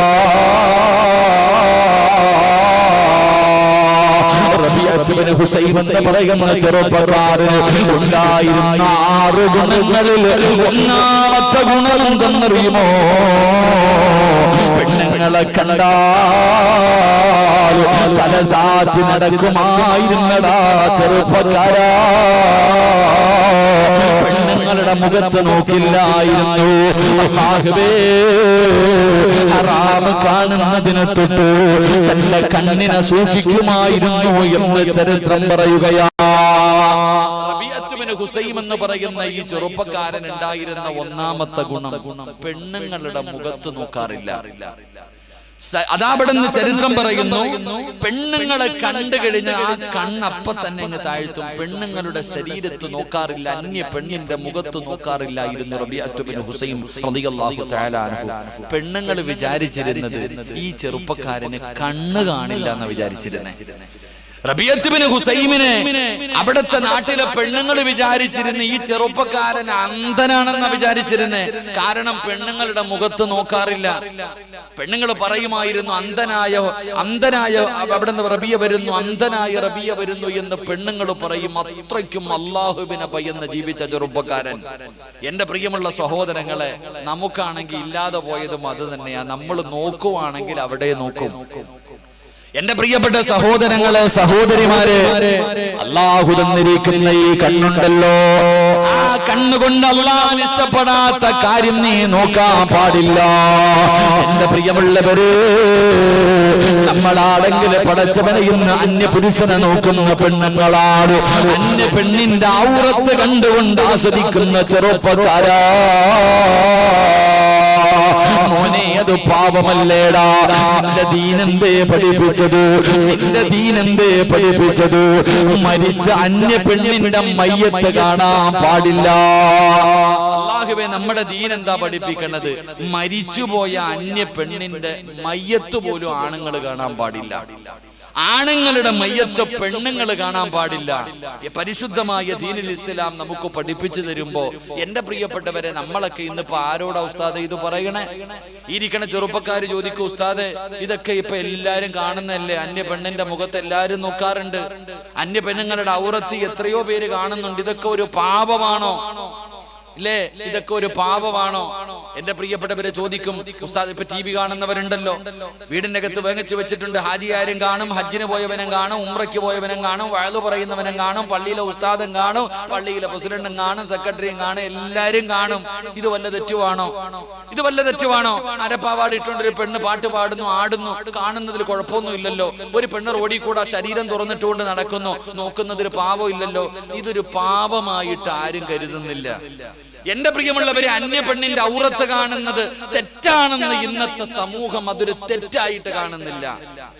റബീഅത്ത് ബിൻ ഹുസൈം എന്ന് പറയുന്ന ചെറുപ്പക്കാരന് ഉണ്ടായിരുന്ന 6 ഗുണങ്ങളിൽ ഒന്നാമത്തെ ഗുണം എന്തെന്നറിയുമോ? പെണ്ണുങ്ങളെ കണ്ടാൽ തല താഴ്ത്തി നടക്കുമായിരുന്നടാ ചെറുപ്പക്കാരാ. പെണ്ണുങ്ങളുടെ മുഖത്ത് നോക്കില്ലായിരുന്നു. അല്ലാഹുവേ, ഹറാമ് കാണുന്നതിനെ തൊട്ട് തന്റെ കണ്ണിനെ സൂക്ഷിക്കുമായിരുന്നു എന്ന് ചരിത്രം പറയുകയാ. റബീഅത്ത് ബിൻ ഹുസൈം എന്ന് പറയുന്ന ഈ ചെറുപ്പക്കാരൻ ഉണ്ടായിരുന്ന ഒന്നാമത്തെ ഗുണം, പെണ്ണുങ്ങളുടെ മുഖത്ത് നോക്കാറില്ല. അതാപടുന്ന് ചരിത്രം പറയുന്നു, പെണ്ണുങ്ങളെ കണ്ടു കഴിഞ്ഞാൽ ആ കണ്ണപ്പ തന്നെ അങ്ങ് താഴ്ത്തും. പെണ്ണുങ്ങളുടെ ശരീരത്ത് നോക്കാറില്ല, അന്യ പെണ്ണിന്റെ മുഖത്ത് നോക്കാറില്ലായിരുന്നു റബീഅത്ത് ബിൻ ഹുസൈം റളിയല്ലാഹു തആല അൻഹു. പെണ്ണുങ്ങൾ വിചാരിച്ചിരുന്നത് ഈ ചെറുപ്പക്കാരന് കണ്ണ് കാണില്ല എന്ന് വിചാരിച്ചിരുന്നേ. റബീഅത്ത് ബിൻ ഹുസൈമിനെ അവിടുത്തെ നാട്ടിലെ പെണ്ണുങ്ങൾ വിചാരിച്ചിരുന്നു ഈ ചെറുപ്പക്കാരൻ അന്ധനാണെന്ന് വിചാരിച്ചിരുന്നേ. കാരണം പെണ്ണുങ്ങളുടെ മുഖത്ത് നോക്കാറില്ല. പെണ്ണുങ്ങൾ പറയുമായിരുന്നു അന്ധനായ അവിടുന്ന് റബിയ വരുന്നു, അന്ധനായ റബിയ വരുന്നു എന്ന് പെണ്ണുങ്ങൾ പറയും. അത്രയ്ക്കും അല്ലാഹുവിനെ ഭയന്ന് ജീവിച്ച ചെറുപ്പക്കാരൻ. എന്റെ പ്രിയമുള്ള സഹോദരങ്ങളെ, നമുക്കാണെങ്കിൽ ഇല്ലാതെ പോയതും അത് തന്നെയാ. നമ്മൾ നോക്കുവാണെങ്കിൽ അവിടെ നോക്കും. എന്റെ പ്രിയപ്പെട്ട സഹോദരങ്ങളെ, സഹോദരിമാരെ, അല്ലാഹു തന്നിരിക്കുന്ന ഈ കണ്ണുണ്ടല്ലോ, ആ കണ്ണുകൊണ്ട് അല്ലാഹു ഇഷ്ടപ്പെടാത്ത കാര്യം നീ നോക്കാൻ പാടില്ല. എന്റെ പ്രിയമുള്ളവര്, നമ്മളാണെങ്കിൽ പടച്ചവനെ ഇന്ന് അന്യപുരുഷനെ നോക്കുന്ന പെണ്ണുങ്ങളാണ്. അന്യ പെണ്ണിന്റെ ഔറത്ത് കണ്ടുകൊണ്ട് ആസ്വദിക്കുന്ന ചെറുപ്പക്കാരാ. മോനെ, അത് പാപമല്ലേടാ. നിന്റെ ദീനെന്തേ പഠിപ്പിച്ചത്? നിന്റെ ദീനെന്തേ പഠിപ്പിച്ചത്? മരിച്ച അന്യ പെണ്ണിന്റെ മയ്യത്ത് കാണാൻ പാടില്ല. അല്ലാഹുവേ, നമ്മുടെ ദീൻ എന്താ പഠിപ്പിക്കുന്നത്? മരിച്ചുപോയ അന്യ പെണ്ണിന്റെ മയ്യത്ത് പോലും ആണുങ്ങൾ കാണാൻ പാടില്ല. ആണുങ്ങളുടെ മയ്യത്ത് പെണ്ണുങ്ങൾ കാണാൻ പാടില്ല. പരിശുദ്ധമായ ദീനുൽ ഇസ്ലാം നമുക്ക് പഠിപ്പിച്ചു തരുമ്പോ, എന്റെ പ്രിയപ്പെട്ടവരെ, നമ്മളൊക്കെ ഇന്നിപ്പോ ആരോടാ ഉസ്താദെ ഇത് പറയണേ? ഇരിക്കണ ചെറുപ്പക്കാര് ചോദിക്കും, ഉസ്താദെ ഇതൊക്കെ ഇപ്പൊ എല്ലാരും കാണുന്നല്ലേ? അന്യ പെണ്ണിന്റെ മുഖത്ത് എല്ലാരും നോക്കാറുണ്ട്. അന്യ പെണ്ണുങ്ങളുടെ ഔറത്ത് എത്രയോ പേര് കാണുന്നുണ്ട്. ഇതൊക്കെ ഒരു പാപമാണോ? ഇല്ലേ? ഇതൊക്കെ ഒരു പാപമാണോ? എന്റെ പ്രിയപ്പെട്ടവരെ ചോദിക്കും, ഉസ്താദ് ഇപ്പൊ TV കാണുന്നവരുണ്ടല്ലോ, വീടിന്റെ അകത്ത് വേങ്ങിച്ചു വെച്ചിട്ടുണ്ട്. ഹാജിയാരും കാണും, ഹജ്ജിന് പോയവനും കാണും, ഉംറയ്ക്ക് പോയവനും കാണും, വഅദ് പറയുന്നവനും കാണും, പള്ളിയിലെ ഉസ്താദും കാണും, പള്ളിയിലെ പ്രസിഡന്റും കാണും, സെക്രട്ടറിയും കാണും, എല്ലാരും കാണും. ഇത് വല്ല തെറ്റുവാണോ? ഇത് വല്ല തെറ്റുവാണോ? അരപ്പാവാട് ഇട്ടുകൊണ്ടൊരു പെണ്ണ് പാട്ട് പാടുന്നു, ആടുന്നു, കാണുന്നതിൽ കുഴപ്പമൊന്നും ഇല്ലല്ലോ. ഒരു പെണ്ണ് റോഡിൽ കൂടെ ശരീരം തുറന്നിട്ടുകൊണ്ട് നടക്കുന്നു, നോക്കുന്നതിൽ പാപം ഇല്ലല്ലോ. ഇതൊരു പാപമായിട്ട് ആരും കരുതുന്നില്ല. എന്റെ പ്രിയമുള്ളവരെ, അന്യ പെണ്ണിന്റെ ഔറത്ത് കാണുന്നത് തെറ്റാണെന്ന് ഇന്നത്തെ സമൂഹം അതൊരു തെറ്റായിട്ട് കാണുന്നില്ല.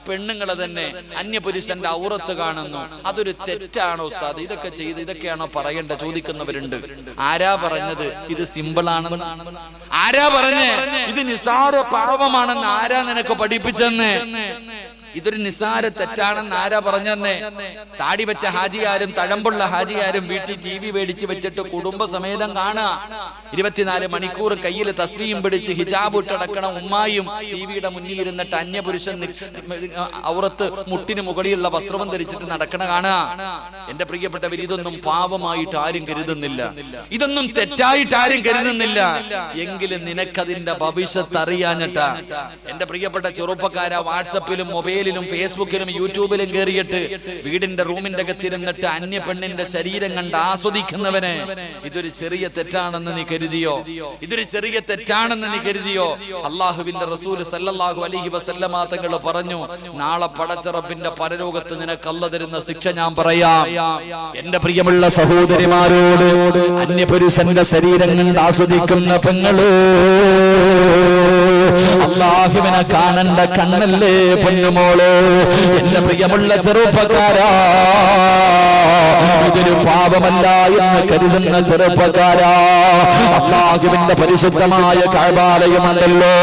പെണ്ണുങ്ങളെ തന്നെ അന്യപുരുഷന്റെ ഔറത്ത് കാണുന്നു, അതൊരു തെറ്റാണോ ഉസ്താദ്? ഇതൊക്കെ ചെയ്ത് ഇതൊക്കെയാണോ പറയേണ്ട ചോദിക്കുന്നവരുണ്ട്. ആരാ പറഞ്ഞത് ഇത് സിമ്പിൾ ആണെന്ന്? ആരാ പറഞ്ഞേ ഇത് നിസാര പാപമാണെന്ന്? ആരാ നിനക്ക് പഠിപ്പിച്ചെന്ന്? ഇതൊരു നിസാര തെറ്റാണെന്ന് ആരാ പറഞ്ഞെന്നേ? താടി വെച്ച ഹാജിയാരും തഴമ്പുള്ള ഹാജിയാരും വീട്ടിൽ TV മേടിച്ച് വെച്ചിട്ട് കുടുംബസമേതം കാണുക. 24 മണിക്കൂർ കയ്യിൽ തസ്ബീഹും പിടിച്ച് ഹിജാബ് ഇട്ടടക്കണ ഉമ്മായും TVയുടെ മുന്നിൽ ഇരുന്നിട്ട് അന്യപുരുഷൻ ഔറത്ത് മുട്ടിന് മുകളിലുള്ള വസ്ത്രവും ധരിച്ചിട്ട് നടക്കണ കാണുക. എന്റെ പ്രിയപ്പെട്ടവർ, ഇതൊന്നും പാപമായിട്ട് ആരും കരുതുന്നില്ല, ഇതൊന്നും തെറ്റായിട്ട് ആരും കരുതുന്നില്ല. എങ്കിലും നിനക്കതിന്റെ ഭവിഷ്യത്ത് അറിയാഞ്ഞിട്ടാ. എന്റെ പ്രിയപ്പെട്ട ചെറുപ്പക്കാരാ, വാട്സപ്പിലും മൊബൈലിലും ഫേസ്ബുക്കിലും യൂട്യൂബിലും കയറിയിട്ട് വീടിന്റെ റൂമിന്റെ അകത്തിരുന്നിട്ട് അന്യ പെണ്ണിന്റെ ശരീരം കണ്ട് ആസ്വദിക്കുന്നവനെ ഇതൊരു ചെറിയ തെറ്റാണെന്ന് നീ കരുതിയോ? ഇതൊരു ചെറിയ തെറ്റാണെന്ന് നീ കരുതിയോ? അല്ലാഹുവിന്റെ റസൂൽ സല്ലല്ലാഹു അലൈഹി വസല്ലമ തങ്ങൾ പറഞ്ഞു, നാളെ പടച്ച റബ്ബിന്റെ പരലോകത്ത് നിനക്ക് അല്ലാഹു തരുന്ന ശിക്ഷ ഞാൻ പറയാം. എന്റെ പ്രിയമുള്ള സഹോദരിമാരോട്, അന്യപുരുഷന്റെ ശരീരം കണ്ട് ആസ്വദിക്കുന്ന പെങ്ങള്, അല്ലാഹുവിനെ കാണേണ്ട കണ്ണല്ലേ പൊന്നുമോള്? എന്റെ പ്രിയമുള്ള ചെറുപ്പക്കാരാ, ഇതൊരു പാപമല്ല എന്ന് കരുതുന്ന ചെറുപ്പക്കാരാ, അല്ലാഹുവിന്റെ പരിശുദ്ധമായ കഅബാലയമുണ്ടല്ലോ,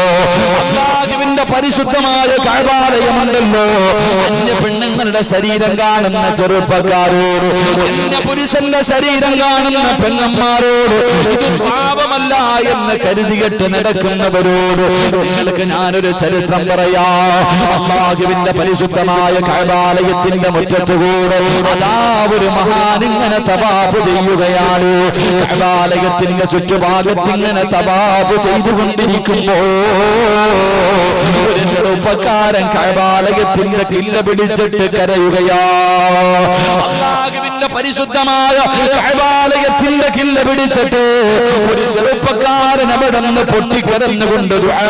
അല്ലാഹുവിന്റെ പരിശുദ്ധമായ കഅബാലയമുണ്ടല്ലോ. അന്യ പെണ്ണുങ്ങളുടെ ശരീരം കാണുന്ന ചെറുപ്പക്കാരോട്, അന്യ പുരുഷന്റെ ശരീരം കാണുന്ന പെണ്ണന്മാരോട് ഇത് പാപമല്ല എന്ന് കരുതിയിട്ട് നടക്കുന്നവരോട് നിങ്ങൾക്ക് ഞാനൊരു ചരിത്രം പറയാ. അല്ലാഹുവിന്റെ പരിശുദ്ധമായ കഅബാലയത്തിന്റെ മുറ്റത്തുകൂടെ അതാ ഒരു മഹാനിങ്ങനെ തവാഫ് ചെയ്യുകയാണ്. കഅബാലയത്തിന്റെ ചുറ്റുഭാഗത്ത് ഇങ്ങനെ തവാഫ് ചെയ്തുകൊണ്ടിരിക്കുമ്പോ ഒരു ചെറുപ്പക്കാരൻ കഅബാലയത്തിന്റെ കില്ല പിടിച്ചിട്ട് കരയുകയാ. അല്ലാഹുവിന്റെ പരിശുദ്ധമായ കഅബാലയത്തിന്റെ കില്ല പിടിച്ചിട്ട് ഒരു ചെറുപ്പക്കാരൻ അവിടെ നിന്ന് പൊട്ടിക്കരന്നുകൊണ്ട് ദുആ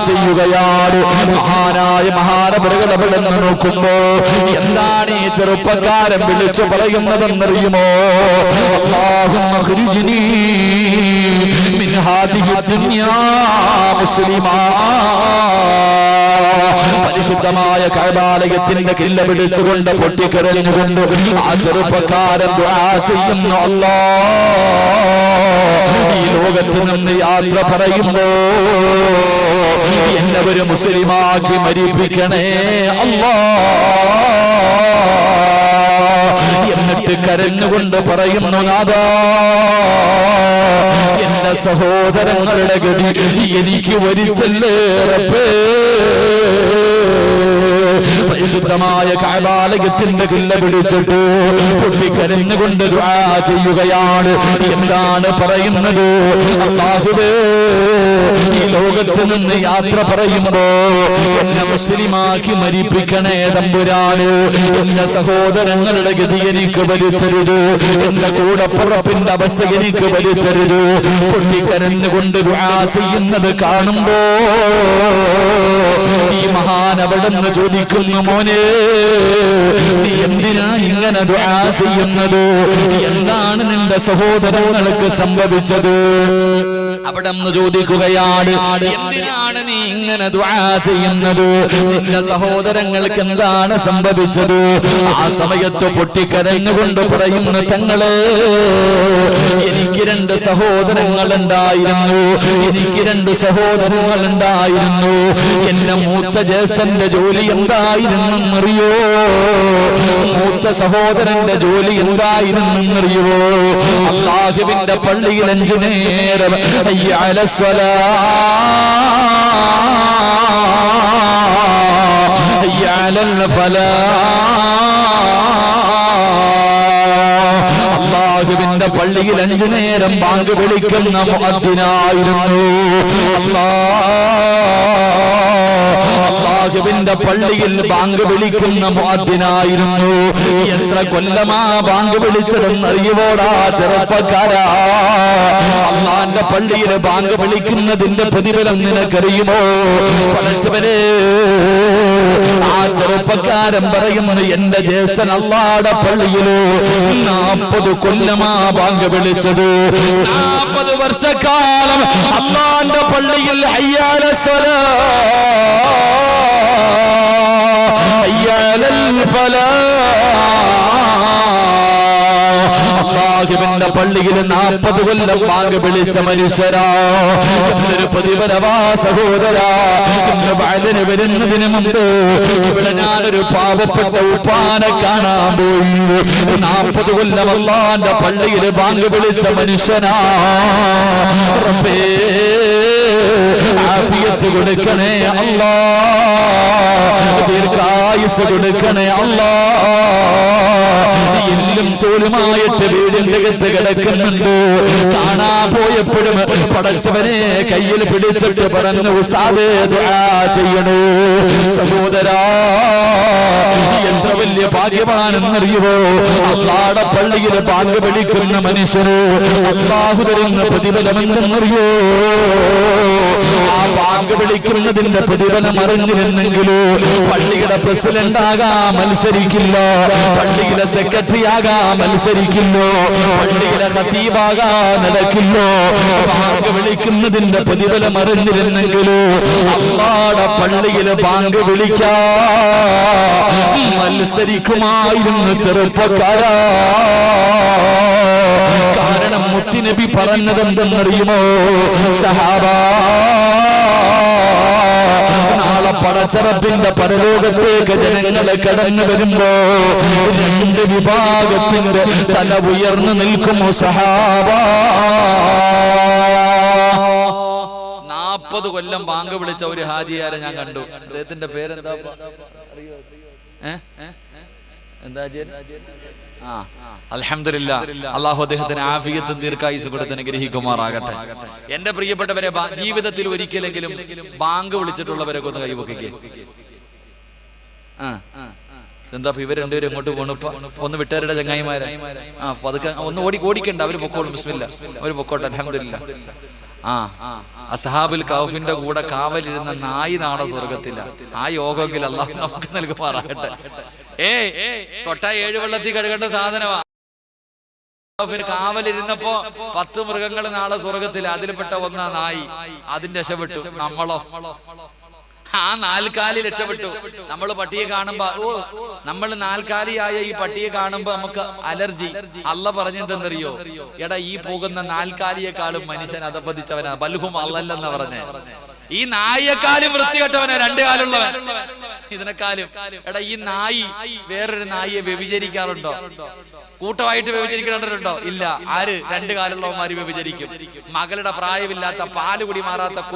ചെയ്യുകയാണ്. മഹാനായ മഹാനവറുകൾ അവിടെ നിന്ന് നോക്കുമ്പോ എന്താണ് ഈ ചെറുപ്പക്കാരൻ വിളിച്ചു പറയുന്നതെന്നറിയുമോ? അല്ലാഹുമ്മ ഖ്രിജ്നീ മിൻ മിൻ ഹാദിഹി ദുനിയാ മുസ്ലിമാ. പരിശുദ്ധമായ കഅബാലയത്തിന്റെ കില്ല പിടിച്ചുകൊണ്ട് പൊട്ടിക്കരഞ്ഞുകൊണ്ട് ആ ചെറുപ്പക്കാരൻ ദുആ ചെയ്യുന്നു, അല്ലാഹ് ഈ ലോകത്ത് നിന്ന് യാത്ര പറയുമ്പോ എന്നെ ഒരു മുസ്ലിമാക്കി മരിപ്പിക്കണേ അല്ലാഹ്. എന്നിട്ട് കരഞ്ഞുകൊണ്ട് പറയുന്നു, നാഥാ എന്റെ സഹോദരങ്ങളുടെ ഗതി എനിക്ക് വരുത്തല്ലേ റബ്ബേ. പരിശുദ്ധമായ കഅബാലയത്തിന്റെ കില്ല പിടിച്ചിട്ട് പൊട്ടിക്കരഞ്ഞുകൊണ്ട് ദുആ ചെയ്യുകയാണ്. എന്താണ് പറയുന്നത്? അല്ലാഹുവേ ഈ ലോകത്ത് നിന്ന് യാത്ര പറയുമ്പോ എന്നെ മുസ്ലിമാക്കി മരിപ്പിക്കണേ തമ്പുരാന്. എന്റെ സഹോദരങ്ങളുടെ ഗതി എനിക്ക് വരുത്തരുത്, എന്റെ കൂടപ്പുറപ്പിന്റെ അവസ്ഥ എനിക്ക് വരുത്തരുത്. പൊട്ടിക്കരഞ്ഞുകൊണ്ട് ദുആ ചെയ്യുന്നത് കാണുമ്പോ ഈ മഹാൻ അവിടെന്ന് ചോദിക്കുന്നു, മോനെ നീ എന്തിനാ ഇങ്ങനെ ദുആ ചെയ്യുന്നത്? എന്താണ് നിന്റെ സഹോദരങ്ങൾക്ക് സംഭവിച്ചത്? അവിടെ നിന്ന് ചോദിക്കുകയാണ്, എന്തിനാണ് നീ ഇങ്ങനെ ദുആ ചെയ്യുന്നത്? നിന്റെ സഹോദരങ്ങൾക്ക് എന്താണ് സംഭവിച്ചത്? ആ സമയത്ത് പൊട്ടിക്കരഞ്ഞുകൊണ്ട് പറയുന്നു, തങ്ങളെ എനിക്ക് 2 സഹോദരങ്ങൾ ഉണ്ടായിരുന്നു. എനിക്ക് 2 സഹോദരങ്ങൾ ഉണ്ടായിരുന്നു. എന്റെ മൂത്ത ജ്യേഷ്ഠന്റെ ജോലി എന്തായിരുന്നെന്നറിയോ? മൂത്ത സഹോദരന്റെ ജോലി എന്തായിരുന്നെന്നറിയോ? അല്ലാഹുവിന്റെ പള്ളിയിൽ 5 നേരം ഹയ്യ അലസ്സലാഹ് ഹയ്യ അലൽ ഫലാഹ്. അല്ലാഹുവിന്റെ പള്ളിയിൽ 5 നേരം ബാങ്ക് വിളിക്കുന്ന മുഅദ്ദിനായിരുന്നു. അല്ലാഹുവിന്റെ പള്ളിയിൽ ബാങ്ക് വിളിക്കുന്ന മുഅദ്ദിനായിരുന്നു. എത്ര കൊല്ലമാ ബാങ്ക് വിളിച്ചതെന്നറിയുവോടാ ചെറുപ്പക്കാരാ? അല്ലാഹുവിന്റെ പള്ളിയിൽ ബാങ്ക് വിളിക്കുന്നതിന്റെ പ്രതിഫലം നിനക്കറിയുമോ? പടച്ചവനെ, ആ ചെറുപ്പക്കാരൻ പറയുന്നു, എന്റെ ജ്യേഷ്ഠൻ അല്ലാഹുവിന്റെ പള്ളിയില് 40 കൊല്ലമാ ബാങ്ക് വിളിച്ചത്. 40 വർഷക്കാലം അല്ലാഹുവിന്റെ പള്ളിയിൽ ഹയ്യ അലസ്സലാഹ് ഹയ്യ അലൽ ഫലാഹ്. അല്ലാഹുവിന്റെ പള്ളിയിൽ 40 കൊല്ലം ബാങ്ക് വിളിച്ച മനുഷ്യരാ. എന്തൊരു പ്രതിഫലമാ സഹോദരാ. ഇന്ന് ബഅദിന് വരുന്നതിന് മുമ്പ് ഇവിടെ ഞാനൊരു പാവപ്പെട്ട ഉപ്പാനെ കാണാൻ പോയി. 40 കൊല്ലം അല്ലാഹുവിന്റെ പള്ളിയിൽ ബാങ്ക് വിളിച്ച മനുഷ്യനാ. റബ്ബേ ആഫിയത്ത് കൊടുക്കണേ അല്ലാഹ്, ദീർഘായുസ് കൊടുക്കണേ അല്ലാഹ്. എല്ലും തോലുമായിട്ട് വീടിന്റെ അകത്ത് കിടക്കുന്നുണ്ട്. കാണാ പോയപ്പോഴും പടച്ചവനെ കയ്യിൽ പിടിച്ചിട്ട് പറഞ്ഞു, ഉസ്താദേ ദുആ ചെയ്യണോ? സഹോദരാ, എത്ര വലിയ ഭാഗ്യവാനെന്നറിയുമോ? അല്ലാഹുവിന്റെ പള്ളിയിൽ ബാങ്ക് വിളിക്കുന്ന മനുഷ്യന് അല്ലാഹു തരുന്ന പ്രതിഫലം എന്തെന്നറിയോ? ആ ബാങ്ക് വിളിക്കുന്നതിന്റെ പ്രതിഫലം അറിഞ്ഞിരുന്നെങ്കിലോ പള്ളിയുടെ പ്രസിഡന്റ് ആകാൻ മത്സരിക്കില്ല, പള്ളിയുടെ സെക്രട്ടറി ആകാൻ മത്സരിക്കില്ലോ, പള്ളിയുടെ ഖതീബാകാൻ നടക്കില്ലോ. ബാങ്ക് വിളിക്കുന്നതിന്റെ പ്രതിഫലം അറിഞ്ഞിരുന്നെങ്കിലോ അല്ലാഹുവിന്റെ പള്ളിയിൽ ബാങ്ക് വിളിക്കാൻ മത്സരിക്കുമായിരുന്നു ചെറുപ്പക്കാരാ. കാരണം മുത്തുനബി പറഞ്ഞതെന്തെന്നറിയുമോ? സഹാബാ, നാളെ പടച്ചറപ്പിന്റെ പരലോകത്തേക്ക് ജനങ്ങളെ കടന്നു വരുമ്പോ 2 വിഭാഗത്തിന്റെ തല ഉയർന്നു നിൽക്കുമോ സഹാബാ. 40 കൊല്ലം ബാങ്ക് വിളിച്ച ഒരു ഹാജിയാരെ ഞാൻ കണ്ടു. അദ്ദേഹത്തിന്റെ പേരെന്താ അറിയോ? എന്താ? അൽഹംദുലില്ലാഹ്, അല്ലാഹു അദ്ദേഹത്തിന് ആഫിയത്തും ദീർഘായുസ്സും കൊടുത്ത് അനുഗ്രഹിക്കുമാറാകട്ടെ. എന്റെ പ്രിയപ്പെട്ടവരെ, ജീവിതത്തിൽ ഒരിക്കലെങ്കിലും ബാങ്ക് വിളിച്ചിട്ടുള്ളവരെ ഒന്ന് കൈവക്കിക്കേ. എന്താ ഇവർ 2 പേരും എങ്ങോട്ട് പോണു? ഒന്ന് വിട്ടേരുടെ ചങ്ങായിമാരെ. പതുക്കെ ഒന്ന് ഓടിക്കണ്ട, അവര് പൊക്കോളും. ബിസ്മില്ലാഹ്, അവര് പൊക്കോട്ടെ. അൽഹംദുലില്ലാഹ്. അസ്ഹാബുൽ കൗഫിന്റെ കൂടെ കാവലിരുന്ന നായി നാളെ സ്വർഗത്തില്ല. ആ യോഗമെങ്കിൽ അല്ലാഹു നമുക്ക് നൽകുമാറാകട്ടെ. തൊട്ടാ 7 വെള്ളത്തിൽ കഴുകേണ്ട സാധനമാ. കാവലിരുന്നപ്പോ 10 മൃഗങ്ങൾ നാളെ സ്വർഗത്തിൽ, അതിൽപ്പെട്ട ഒന്നാ നായി. അതിന് രക്ഷപ്പെട്ടു. നമ്മളോ? ആ 4 കാലി രക്ഷപ്പെട്ടു. നമ്മൾ പട്ടിയെ കാണുമ്പോ നമ്മൾ 4 കാലിയായ ഈ പട്ടിയെ കാണുമ്പോ നമുക്ക് അലർജി. അല്ല പറഞ്ഞെന്തെന്നറിയോ? എടാ, ഈ പോകുന്ന 4 കാലിയെക്കാളും മനുഷ്യൻ അധപ്പതിച്ചവനാ. ബൽഹും അല്ലല്ലെന്ന പറഞ്ഞേ. ഈ നായിയെക്കാളും വൃത്തികെട്ടവനാ 2 കാലുള്ളവൻ. ഇതിനെക്കാളും. എടാ, ഈ നായി വേറൊരു നായിയെ വ്യഭിചരിക്കാറുണ്ടോ? കൂട്ടമായിട്ട് വ്യഭിചരിക്കാറുണ്ടോ? ഇല്ല. ആര്? 2 കാലുള്ളവന്മാര് വ്യഭിചരിക്കും. മകളുടെ പ്രായമില്ലാത്ത, പാല് കുടി മാറാത്ത